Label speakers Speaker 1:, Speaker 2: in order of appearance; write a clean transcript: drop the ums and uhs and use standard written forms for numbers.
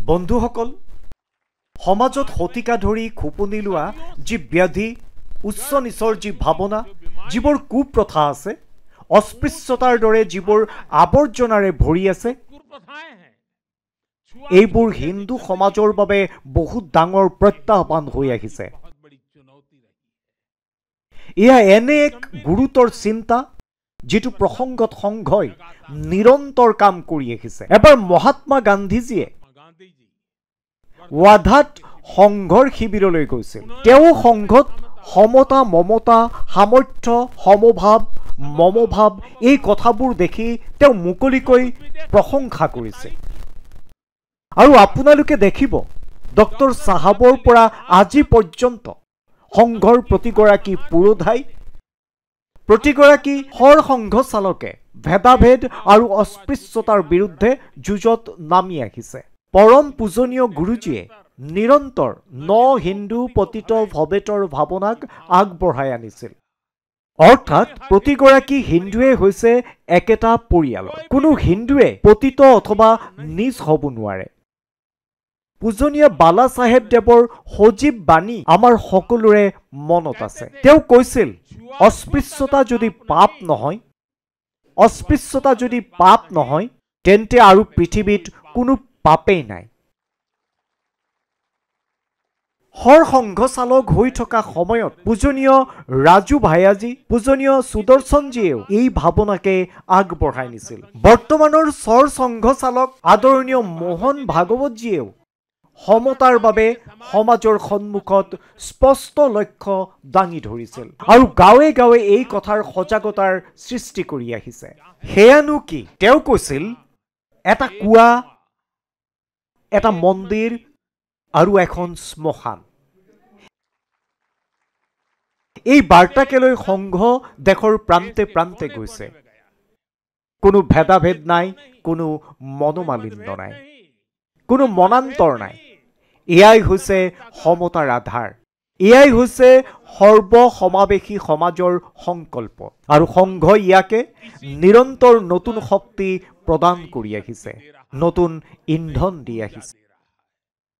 Speaker 1: বন্ধুসকল, সমাজত শতিকা ধৰি খোপনি লোৱা যি ব্যাধি, উচ্চ নিচৰ যি ভাৱনা, যিবোৰ কুপ্ৰথা আছে, অস্পৃশ্যতাৰ দৰে যিবোৰ আৱৰ্জনাৰে ভৰি আছে, এইবোৰ হিন্দু সমাজৰ বাবে বহুত ডাঙৰ প্ৰত্যাহ্বান হৈ আহিছে। এয়া এনে এক গুৰুতৰ চিন্তা যিটো প্ৰসংগত সংঘই নিৰন্তৰ কাম কৰি আহিছে। এবাৰ মহাত্মা গান্ধীজীয়ে ৱাধাত সংঘৰ শিবিৰলৈ গৈছিল। তেওঁ সংঘত সমতা, মমতা, সামৰ্থ্য, সমভাৱ, মমভাৱ এই কথাবোৰ দেখি তেওঁ মুকলিকৈ প্ৰশংসা কৰিছে। আৰু আপোনালোকে দেখিব, ডক্টৰ চাহাবৰ পৰা আজি পৰ্যন্ত সংঘৰ প্ৰতিগৰাকী পুৰোধাই, প্ৰতিগৰাকী সৰসংঘ চালকে ভেদাভেদ আৰু অস্পৃশ্যতাৰ বিৰুদ্ধে যুঁজত নামি আহিছে। পৰম পূজনীয় গুৰুজীয়ে নিৰন্তৰ হিন্দু পতিত ভৱেতৰ ভাৱনাক আগবঢ়াই আনিছিল। অৰ্থাৎ প্ৰতিগৰাকী হিন্দুৱে হৈছে একেটা পৰিয়ালৰ। কোনো হিন্দুৱে পতিত অথবা নিজ হ'ব নোৱাৰে। পূজনীয় বালা চাহেব দেৱৰ সজীৱ বাণী আমাৰ সকলোৰে মনত আছে। তেওঁ কৈছিল, অস্পৃশ্যতা যদি পাপ নহয়, অস্পৃশ্যতা যদি পাপ নহয়, তেন্তে আৰু পৃথিৱীত কোনো পাপেই নাই। সৰসংঘ চালক হৈ থকা সময়ত পূজনীয় ৰাজু ভায়াজী, পূজনীয় সুদৰ্শনজীয়েও এই ভাৱনাকে আগবঢ়াই নিছিল। বৰ্তমানৰ সৰসংঘ চালক আদৰণীয় মোহন ভাগৱতজীয়েও সমতাৰ বাবে সমাজৰ সন্মুখত স্পষ্ট লক্ষ্য দাঙি ধৰিছিল আৰু গাঁৱে গাঁৱে এই কথাৰ সজাগতাৰ সৃষ্টি কৰি আহিছে। সেয়ানো কি? তেওঁ কৈছিল, এটা কুঁৱা, এটা মন্দিৰ আৰু এখন শ্মশান। এই বাৰ্তাকে লৈ সংঘ দেশৰ প্ৰান্তে প্ৰান্তে গৈছে। কোনো ভেদাভেদ নাই, কোনো মনোমালিন্য নাই, কোনো মনান্তৰ নাই। এয়াই হৈছে সমতাৰ আধাৰ। এয়াই হৈছে সৰ্বসমাৱেশী সমাজৰ সংকল্প। আৰু সংঘই ইয়াকে নিৰন্তৰ নতুন শক্তি প্ৰদান কৰি আহিছে, নতুন ইন্ধন দি আহিছে।